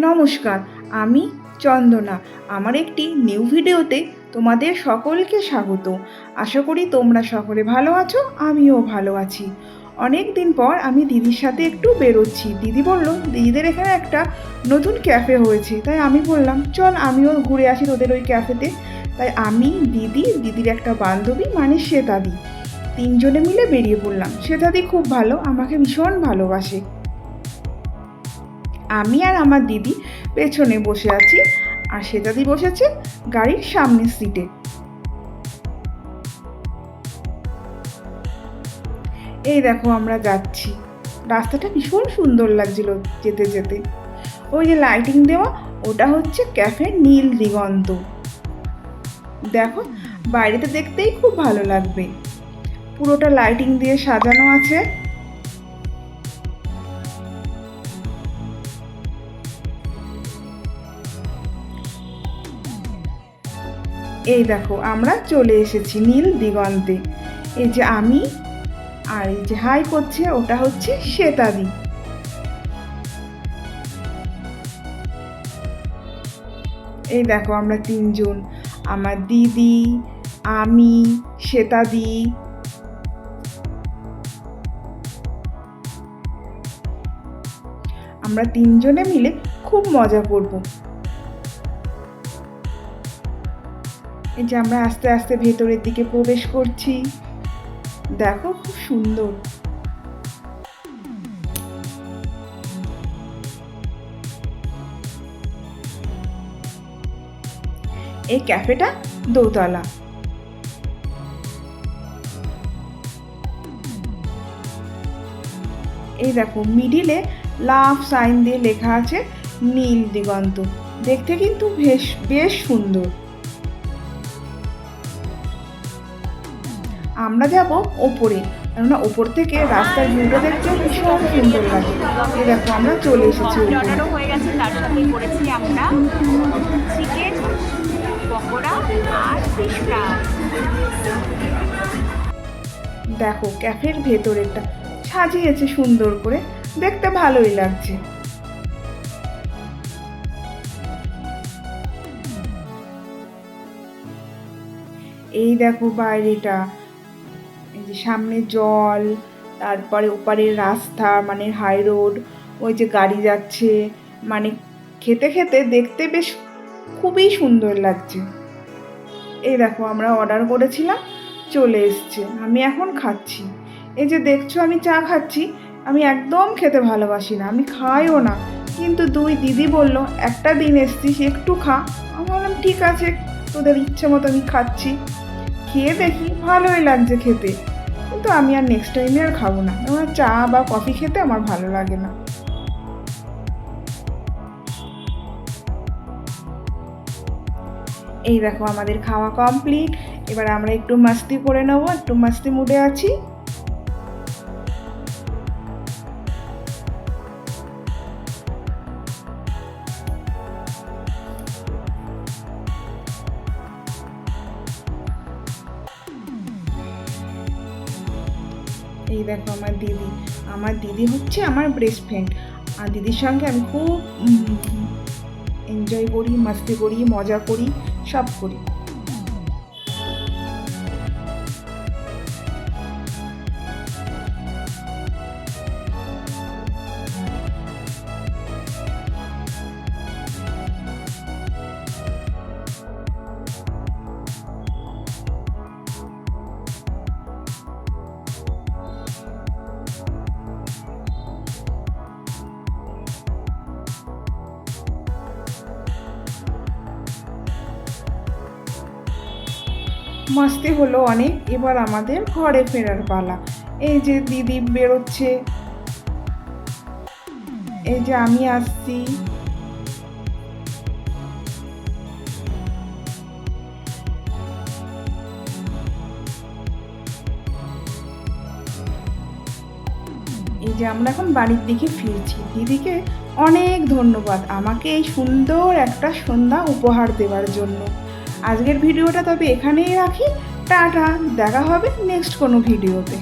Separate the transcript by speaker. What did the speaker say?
Speaker 1: নমস্কার, আমি চন্দনা। আমার একটি নিউ ভিডিওতে তোমাদের সকলকে স্বাগত। আশা করি তোমরা সকলে ভালো আছো, আমিও ভালো আছি। অনেক দিন পর আমি দিদির সাথে একটু বেরোচ্ছি। দিদি বলল দিদিদের এখানে একটা নতুন ক্যাফে হয়েছে, তাই আমি বললাম চল আমিও ঘুরে আসি তোদের ওই ক্যাফেতে। তাই আমি, দিদি, দিদির একটা বান্ধবী মানে শ্বেতাদি, তিনজনে মিলে বেরিয়ে পড়লাম। শ্বেতাদি খুব ভালো, আমাকে ভীষণ ভালোবাসে। আমি আর আমার দিদি পেছনে বসে আছি, আর শ্বেতাদি বসেছে গাড়ির সামনের সিটে। এই দেখো আমরা যাচ্ছি, রাস্তাটা ভীষণ সুন্দর লাগছিল যেতে যেতে। ওই যে লাইটিং দেওয়া, ওটা হচ্ছে ক্যাফে নীল দিগন্ত। দেখো বাইরেতে দেখতেই খুব ভালো লাগবে, পুরোটা লাইটিং দিয়ে সাজানো আছে। এই দেখো আমরা চলে এসেছি নীল দিগন্তে। এই যে আমি, আর এই যে হাই করছে ওটা হচ্ছে শ্বেতাদি। এই দেখো আমরা তিনজন, আমার দিদি, আমি, শ্বেতাদি। আমরা তিনজনে মিলে খুব মজা করব। এই যে আমরা আস্তে আস্তে ভেতরের দিকে প্রবেশ করছি। দেখো খুব সুন্দর। এই ক্যাফেটা দোতলা। এই দেখো মিডিলে লাভ সাইন দিয়ে লেখা আছে নীল দিগন্ত। দেখতে কিন্তু বেশ সুন্দর। আমরা যাব ওপরে, কেননা ওপর থেকে রাস্তার ভিউটা দেখতে ভীষণ সুন্দর লাগে। এই দেখো আমরা চলে এসেছি
Speaker 2: অর্ডারও হয়ে গেছে, তার সাথে করেছি আমরা চিকেন পকোড়া আর ফিশ ফ্রাই।
Speaker 1: দেখো ক্যাফের ভেতরেরটা সাজিয়েছে সুন্দর করে, দেখতে ভালোই লাগছে। এই দেখো বাইরেটা, এই যে সামনে জল, তারপরে ওপারের রাস্তা মানে হাই রোড, ওই যে গাড়ি যাচ্ছে, মানে খেতে খেতে দেখতে বেশ খুবই সুন্দর লাগছে। এই দেখো আমরা অর্ডার করেছিলাম, চলে এসছে, আমি এখন খাচ্ছি। এই যে দেখছো আমি চা খাচ্ছি, আমি একদম খেতে ভালোবাসি না, আমি খাইও না, কিন্তু দুই দিদি বলল একটা দিন এসছিস একটু খা। আমি বললাম ঠিক আছে, তোদের ইচ্ছে মতো আমি খাচ্ছি। খেয়ে দেখি ভালোই লাগছে খেতে, কিন্তু আমি আর নেক্সট টাইমে আর খাবো না। আমার চা বা কফি খেতে আমার ভালো লাগে না। এই দেখো আমাদের খাওয়া কমপ্লিট, এবার আমরা একটু মাস্তি করে নেবো, একটু মাস্তি মুডে আছি। এই দেখো আমার দিদি হচ্ছে আমার বেস্ট ফ্রেন্ড, আর দিদির সঙ্গে আমি খুব এনজয় করি, মাস্তি করি, মজা করি, সব করি। মাস্তি হলো অনেক, এবার আমাদের ঘরে ফেরার পালা। এই যে দিদি বেরোচ্ছে, এই যে আমি আসছি। এই যে আমরা এখন বাড়ির দিকে ফিরছি। দিদিকে অনেক ধন্যবাদ আমাকে এই সুন্দর একটা সন্ধ্যা উপহার দেওয়ার জন্য। আজকের ভিডিওটা তবে এখানেই রাখি। টাটা, দেখা হবে নেক্সট কোনো ভিডিওতে।